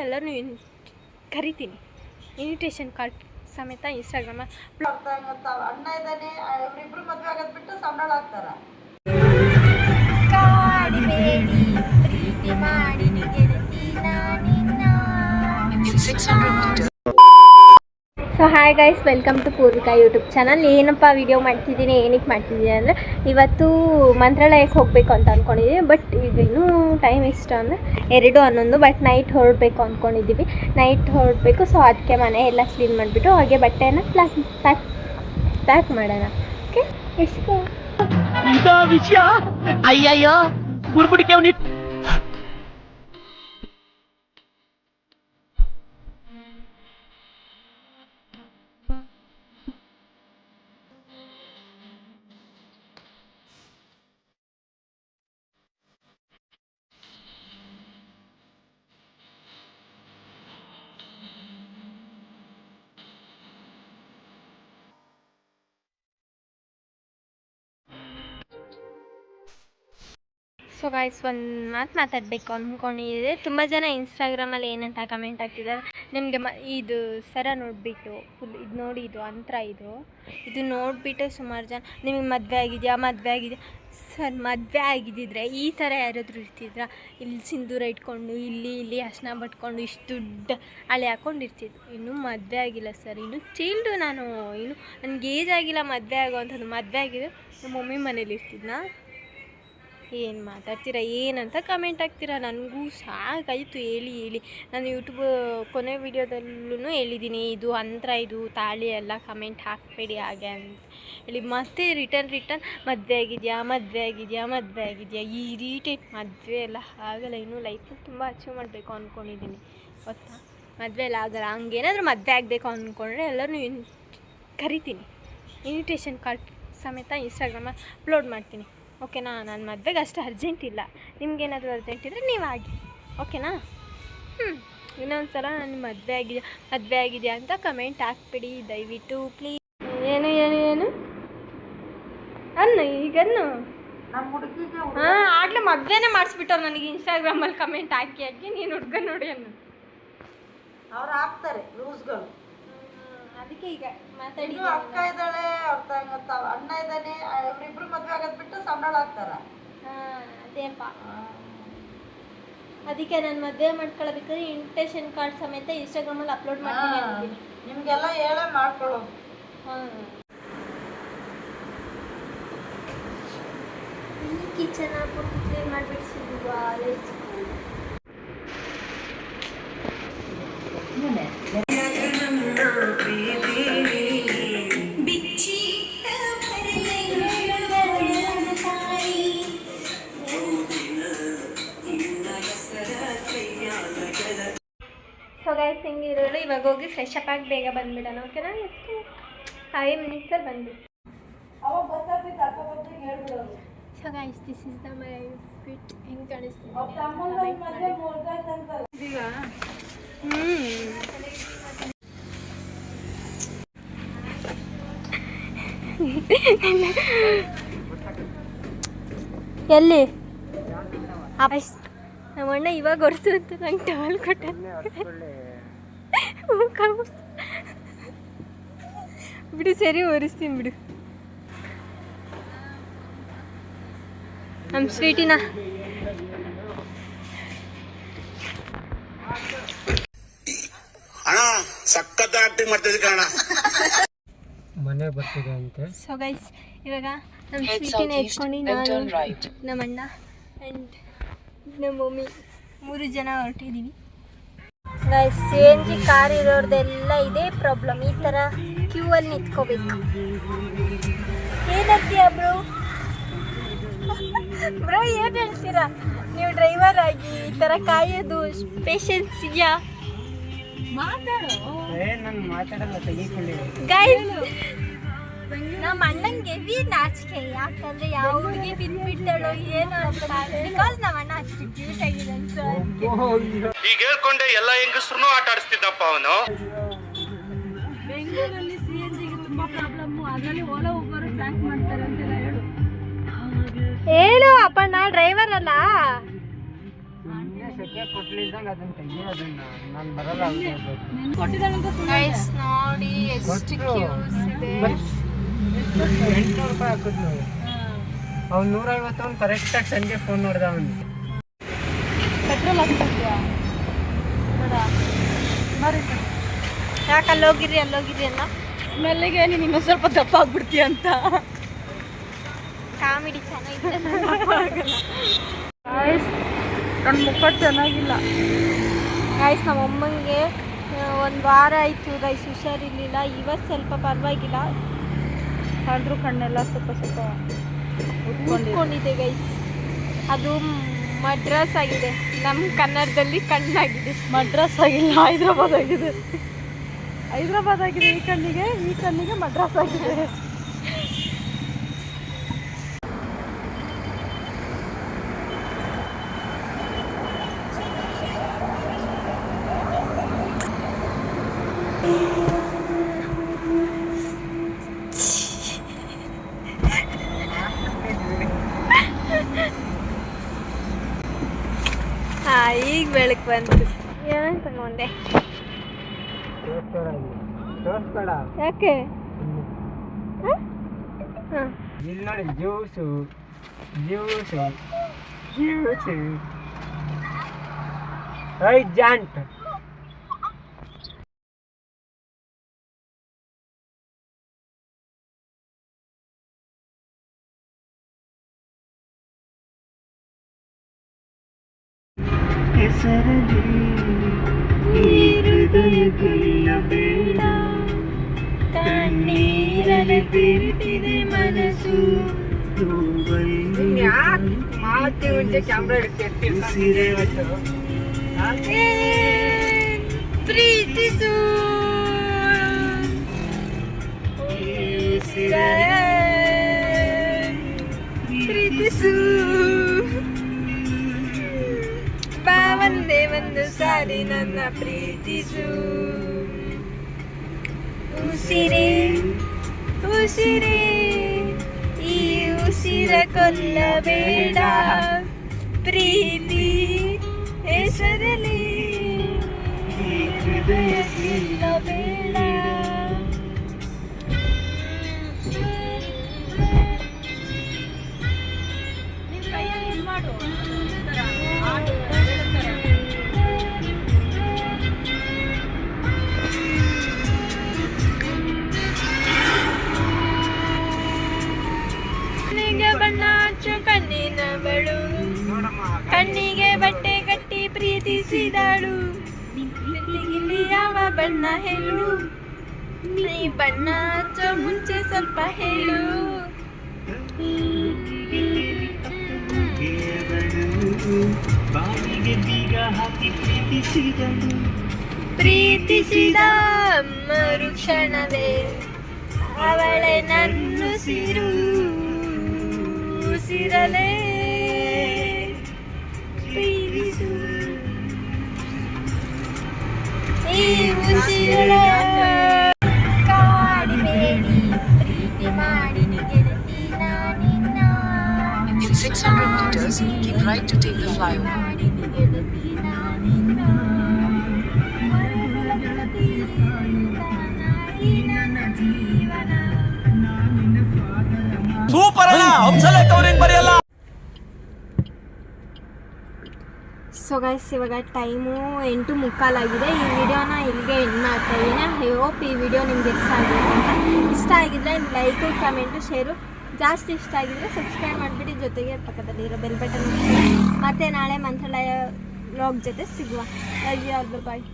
ಎಲ್ಲರೂ ಕರಿತೀನಿ, invitation card ಸಮೇತ ಇನ್ಸ್ಟಾಗ್ರಾಮ್ ಅಣ್ಣ ಇದ್ದಾನೆ, ಇವರಿಬ್ರು ಮದುವೆ ಆಗೋದು ಬಿಟ್ಟು ಸಂಬಳ ಆಗ್ತಾರ. So hi guys, welcome to Poorvika YouTube channel. ಏನಪ್ಪ ವಿಡಿಯೋ ಮಾಡ್ತಿದ್ದೀನಿ, ಏನಕ್ಕೆ ಮಾಡ್ತಿದ್ದೀನಿ ಅಂದರೆ ಇವತ್ತು ಮಂತ್ರಾಲಯಕ್ಕೆ ಹೋಗಬೇಕು ಅಂತ ಅಂದ್ಕೊಂಡಿದ್ದೀವಿ. ಬಟ್ ಈಗ ಇನ್ನೂ ಟೈಮ್ ಎಷ್ಟು ಅಂದರೆ 2:11, ಬಟ್ ನೈಟ್ ಹೊರಡಬೇಕು ಅಂದ್ಕೊಂಡಿದ್ದೀವಿ. ನೈಟ್ ಹೊರಡಬೇಕು. ಸೊ ಅದಕ್ಕೆ ಮನೆ ಎಲ್ಲ ಕ್ಲೀನ್ ಮಾಡಿಬಿಟ್ಟು ಹಾಗೆ ಬಟ್ಟೆನ ಪ್ಯಾಕ್ ಮಾಡೋಣ. ಓಕೆ, ಎಷ್ಟು ವಿಷಯ ಅಯ್ಯಯ್ಯೋ ಗುಡ್ಬಿಡಿಕೆ ಸೊ ಗೈಸ್, ಒಂದು ಮಾತಾಡಬೇಕು ಅಂದ್ಕೊಂಡಿದ್ದೆ. ತುಂಬ ಜನ ಇನ್ಸ್ಟಾಗ್ರಾಮಲ್ಲಿ ಏನಂತ ಕಮೆಂಟ್ ಆಗ್ತಿದ್ದಾರೆ, ನಿಮಗೆ ಇದು ಸರ ನೋಡಿಬಿಟ್ಟು ಫುಲ್ ಇದು ನೋಡಿ, ಇದು ಅಂತರ ಇದು ನೋಡಿಬಿಟ್ಟು ಸುಮಾರು ಜನ ನಿಮಗೆ ಮದುವೆ ಆಗಿದೆಯಾ ಸರ್, ಮದುವೆ ಆಗಿದ್ದಿದ್ರೆ ಈ ಥರ ಯಾರಾದರೂ ಇರ್ತಿದ್ರ? ಇಲ್ಲಿ ಸಿಂಧೂರ ಇಟ್ಕೊಂಡು ಇಲ್ಲಿ ಅರ್ಶಿನ ಬಟ್ಕೊಂಡು ಇಷ್ಟು ದುಡ್ಡು ಹಳೆ ಹಾಕ್ಕೊಂಡಿರ್ತಿದ್ರು. ಇನ್ನೂ ಮದುವೆ ಆಗಿಲ್ಲ ಸರ್, ಇನ್ನೂ ಚೈಲ್ಡು ನಾನು, ಇನ್ನೂ ನನಗೆ ಏಜ್ ಆಗಿಲ್ಲ ಮದುವೆ ಆಗೋವಂಥದ್ದು. ಮದುವೆ ಆಗಿದೆ ನಮ್ಮ ಮಮ್ಮಿ ಮನೇಲಿ ಇರ್ತಿದ್ನಾ? ಏನು ಮಾತಾಡ್ತೀರಾ, ಏನಂತ ಕಮೆಂಟ್ ಹಾಕ್ತೀರಾ? ನನಗೂ ಸಾಕಾಯಿತು ಹೇಳಿ. ನಾನು ಯೂಟ್ಯೂಬ್ ಕೊನೆ ವೀಡಿಯೋದಲ್ಲೂ ಹೇಳಿದ್ದೀನಿ, ಇದು ಅಂತರ, ಇದು ತಾಳಿ ಎಲ್ಲ ಕಮೆಂಟ್ ಹಾಕಬೇಡಿ ಹಾಗೆ ಅಂತ ಹೇಳಿ. ಮತ್ತೆ ರಿಟರ್ನ್ ಮದುವೆ ಆಗಿದೆಯಾ ಈ ಇರಿಟೇಟ್. ಮದುವೆ ಎಲ್ಲ ಆಗಲ್ಲ, ಇನ್ನೂ ಲೈಫಲ್ಲಿ ತುಂಬ ಅಚೀವ್ ಮಾಡಬೇಕು ಅಂದ್ಕೊಂಡಿದ್ದೀನಿ ಗೊತ್ತಾ. ಮದುವೆ ಎಲ್ಲ ಆಗಲ್ಲ. ಹಂಗೇನಾದರೂ ಮದುವೆ ಆಗಬೇಕು ಅಂದ್ಕೊಂಡ್ರೆ ಎಲ್ಲರೂ ಕರಿತೀನಿ, ಇನ್ವಿಟೇಷನ್ ಕಾರ್ಡ್ ಸಮೇತ ಇನ್ಸ್ಟಾಗ್ರಾಮಲ್ಲಿ ಅಪ್ಲೋಡ್ ಮಾಡ್ತೀನಿ. ಓಕೆನಾ? ನನ್ನ ಮದುವೆಗೆ ಅಷ್ಟು ಅರ್ಜೆಂಟ್ ಇಲ್ಲ. ನಿಮ್ಗೇನಾದರೂ ಅರ್ಜೆಂಟ್ ಇದ್ದರೆ ನೀವು ಆಗಿ, ಓಕೆನಾ? ಇನ್ನೊಂದು ಸಲ ನನ್ನ ಮದುವೆ ಆಗಿದೆಯಾ ಅಂತ ಕಮೆಂಟ್ ಹಾಕ್ಬಿಡಿ ದಯವಿಟ್ಟು ಪ್ಲೀಸ್. ಏನು ಈಗನ್ನು ನಮ್ಮ ಹುಡುಗಿಗೆ ಆಗಲೇ ಮದುವೆನೇ ಮಾಡಿಸ್ಬಿಟ್ಟವ್ರು ನನಗೆ ಇನ್ಸ್ಟಾಗ್ರಾಮಲ್ಲಿ ಕಮೆಂಟ್ ಹಾಕಿ ನೀನು ಹುಡುಗ ನೋಡಿ ಅವ್ರು ಹಾಕ್ತಾರೆ ರೂಲ್ಸ್ಗಳು. ಅದಕ್ಕೆ ಈಗ ಮಾತಾಡಿ. ಅಕ್ಕ ಇದ್ದಾಳೆ, ಅಣ್ಣ ಇದ್ದಾನೆ, ಇವರಿಬ್ರು ಮದುವೆ ಆಗೋದು ಬಿಟ್ಟು ಸಂಬಳ ಆಗ್ತಾರ. ಅದೇಪ್ಪ, ಅದಕ್ಕೆ ನಾನು ಮದುವೆ ಮಾಡ್ಕೊಳ್ಬೇಕಾದ್ರೆ ಇನ್ವಿಟೇಷನ್ ಕಾರ್ಡ್ ಸಮೇತ ಇನ್ಸ್ಟಾಗ್ರಾಮಲ್ಲಿ ಅಪ್ಲೋಡ್ ಮಾಡ್ತೀನಿ. ನಿಮಗೆಲ್ಲ ಹೇಳೇ ಮಾಡ್ಕೊಳ್ಳೋದು. ಈ ಕಿಚನ್ ಪೂರ್ತಿ ಕ್ಲೀನ್ ಮಾಡಿಬಿಡ್ಸಿದ್ವಾ? ಸೊ ಗೈಸ್, ಹಿಂಗಿರೋಳು ಇವಾಗ ಹೋಗಿ ಫ್ರೆಶ್ ಅಪ್ ಆಗಿ ಬೇಗ ಬಂದುಬಿಡೋಣ. ಓಕೆನಾ? ಎಷ್ಟು 5 ಮಿನಿಟ್ಸಲ್ಲಿ ಬಂದುಬಿಟ್ಟು. So guys, this is the my outfit. ಹೆಂಗೆ ಕಾಣಿಸ್ತೀನಿ? ಎಲ್ಲಿ ನಮ್ಮ ಅಣ್ಣ ಇವಾಗ ಹೊರ್ಸು ಅಂತ ನಂಗೆ ಟವಲ್ ಕೊಟ್ಟ. ಬಿಡು, ಸರಿ ಒರೆಸ್ತೀನಿ ಬಿಡು. ನಮ್ಮ ಸ್ವೀಟಿನ ಸಖತ್ ಆಕ್ಟಿಂಗ್ ಮಾಡ್ತಿದ್ದೆ ಕಣ. ಮನೆ ಬರ್ತಿದೆ ಅಂತೆ. ಸೊ ಗೈಸ್, ಇವಾಗ ನಮ್ಮ ಸ್ವೀಟಿನ ಎತ್ಕೊಂಡು ನಾನು, ನಮ್ಮ ಅಣ್ಣ ಆ್ಯಂಡ್ ನಮ್ಮ ಮಮ್ಮಿ 3 ಜನ ಹೊರಟಿದ್ದೀವಿ. ಗೈಸ್, CNG ಕಾರ್ ಇರೋರ್ದೆಲ್ಲ ಇದೇ ಪ್ರಾಬ್ಲಮ್. ಈ ಥರ ಕ್ಯೂ ಅಲ್ಲಿ ನಿಂತ್ಕೋಬೇಕು. ಏನಂತೀಯ ಬ್ರೋ ಏನು ಹೇಳ್ತೀರಾ ನೀವು? ಡ್ರೈವರ್ ಆಗಿ ಈ ಥರ ಕಾಯೋದು ಪೇಷನ್ಸ್ ಇದೆಯಾ? ಗೈಸ್, ನಮ್ಮ ಅಣ್ಣಂಗೆ ಹೆವಿ ನಾಚಿಕೆ. ಯಾಕಂದ್ರೆ ಯಾವ ಹುಡುಗಿ ಬಿಟ್ಬಿಡ್ತಾಳೋ ಏನೋ ಅಂತ. ಬಿಕಾಸ್ ನಮ್ಮ ಅಣ್ಣ ಅಷ್ಟು ಕ್ಯೂಟ್ ಆಗಿದೆ ಸೊ ಈಗ ಹೇಳ್ಕೊಂಡೆ ಎಲ್ಲ ಹೆಂಗಸ್ರು ಆಟ ಆಡಿಸ್ತಿದ್ದಪ್ಪ ಅವನು. ಬೆಂಗಳೂರಲ್ಲಿ CNGಗೆ ತುಂಬಾ ಪ್ರಾಬ್ಲಮ್. ಅದರಲ್ಲಿ ಓಲಾ ಒಬ್ಬರು ಟ್ಯಾಂಕ್ ಮಾಡ್ತಾರೆ ಅಂತೆಲ್ಲ ಹೇಳು ಅಪ್ಪ. ನಾ ಡ್ರೈವರ್ ಅಲ್ಲ. ಕೊಟ್ಲಿದ್ದಂಗೆ ಅದನ್ನ ತೆಗಿ, ಅದನ್ನ ನಾನು ಬರಲ್ಲ ಗೈಸ್ ನೋಡಿ ಎಷ್ಟು ಕ್ಯೂಸ್ ಇದೆ. 800 ರೂಪಾಯಿ ಹಾಕಿದ್ ನಾವು. ಅವ್ನು 150 ಅವ್ನು ಕರೆಕ್ಟಾಗಿ ಸಂಜೆ ಫೋನ್ ನೋಡ್ದ ಅವನು. ಪೆಟ್ರೋಲ್ ಹಾಕ್ತಿದ್ಯಾ ಯಾಕೆ ಅಲ್ಲೋಗಿರಿ ಅಲ್ಲ ಸ್ಮೆಲ್ಲಿಗೆ ನೀನು ಇನ್ನೂ ಸ್ವಲ್ಪ ದಪ್ಪ ಆಗ್ಬಿಡ್ತೀಯ ಅಂತ. ಕಾಮಿಡಿ ಚೆನ್ನಾಗಿದೆ. ನನ್ನ ಮುಖ ಚೆನ್ನಾಗಿಲ್ಲ ಗೈಸ್ ನಮ್ಮ ಅಮ್ಮಂಗೆ ಒಂದು ವಾರ ಆಯಿತು ಗೈಸ್ ಹುಷಾರಿರ್ಲಿಲ್ಲ. ಇವತ್ತು ಸ್ವಲ್ಪ ಪರವಾಗಿಲ್ಲ, ಆದ್ರೂ ಕಣ್ಣೆಲ್ಲ ಸ್ವಲ್ಪ ಉಟ್ಕೊಂಡಿದೆ ಗೈಸ್. ಅದು ಮಡ್ರಾಸ್ ಆಗಿದೆ, ನಮ್ಮ ಕನ್ನಡದಲ್ಲಿ ಕಣ್ಣಾಗಿದೆ. ಮಡ್ರಾಸ್ ಆಗಿಲ್ಲ, ಹೈದ್ರಾಬಾದ್ ಆಗಿದೆ. ಹೈದ್ರಾಬಾದ್ ಆಗಿದೆ ಈ ಕಣ್ಣಿಗೆ ಮಡ್ರಾಸ್ ಆಗಿದೆ. ಈಗ ಬೆಳಕು ಬಂತು. ಏನೇನು ತಗೊಂಡೆ? ತೋರಿಸ್ಬೇಡ. ಯಾಕೆ? ಇಲ್ಲಿ ನೋಡಿ ಜ್ಯೂಸು ಜಾಂಟ್. ಕಣ್ಣೀರಲ್ಲಿ ಬೆರೆತಿದೆ ಮನಸ್ಸು. ಮಾತಿ ಮುಂಚೆ ಕ್ಯಾಮ್ರಾ ಪ್ರೀತಿಸು ಪ್ರೀತಿಸು ಬಾ ಒಂದೇ ಒಂದು ಸಾರಿ ನನ್ನ ಪ್ರೀತಿಸು. ಉಸಿರೇ ಉಸಿರೇ ಈ ಉಸಿರ ಕೊಲ್ಲಬೇಡ, ಪ್ರೀತಿ ಹೆಸರಲಿ ಹೃದಯ ಗೆಲ್ಲಬೇಡ. ಬಣ್ಣ ಹಚ್ಚು ಕಣ್ಣಿನವಳು, ಕಣ್ಣಿಗೆ ಬಟ್ಟೆ ಕಟ್ಟಿ ಪ್ರೀತಿಸಿದಳು. ಪ್ರೀತಿಗಿಲ್ಲಿ ಯಾವ ಬಣ್ಣ ಹೇಳು, ನೀ ಬಣ್ಣ ಹಚ್ಚೋ ಮುಂಚೆ ಸ್ವಲ್ಪ ಹೇಳು. ಪ್ರೀತಿಸಿದ ಮರುಕ್ಷಣವೇ ಅವಳೆ ನನ್ನುಸಿರು, ಉಸಿರಲೇ ಪ್ರೀತಿಸು. ಈ ಉಸಿರ ಕಾಡಿಬೇಡಿ, ಪ್ರೀತಿ ಮಾಡಿ ಗೆಳತಿ ನಾನಿನ್ನ. In 600 meters, keep right to take the flyover. ಗೆಳತಿ ನಾನಿನ್ನ ಗೆಳತಿ ನಾಯಿ ನನ್ನ ಜೀವನ. ಸೂಪರ್ ಅಲ್ಲ, ಹಂಸಲೇಖ ಅವ್ರೇನ್ ಬರೆಯಲ್ಲ. ಸೊ ಗೈಸ್ ಇವಾಗ ಟೈಮು 8:45 ಆಗಿದೆ. ಈ ವಿಡಿಯೋನ ಇಲ್ಲಿಗೆ ಎಂಡ್ ಮಾಡ್ತಾ ಇದ್ದೀನಿ. ಐ ಹೋಪ್ ಈ ವಿಡಿಯೋ ನಿಮ್ಗೆ ಇಷ್ಟ ಆಗಿದೆ ಅಂತ. ಇಷ್ಟ ಆಗಿದ್ರೆ ಲೈಕು ಕಮೆಂಟು ಶೇರು, ಜಾಸ್ತಿ ಇಷ್ಟ ಆಗಿದ್ರೆ ಸಬ್ಸ್ಕ್ರೈಬ್ ಮಾಡಿಬಿಡಿ. ಜೊತೆಗೆ ಪಕ್ಕದಲ್ಲಿರೋ ಬೆಲ್ ಬಟನ್. ಮತ್ತೆ ನಾಳೆ ಮಂತ್ರಾಲಯ ವ್ಲಾಗ್ ಜೊತೆ ಸಿಗುವ. Love you all, bye.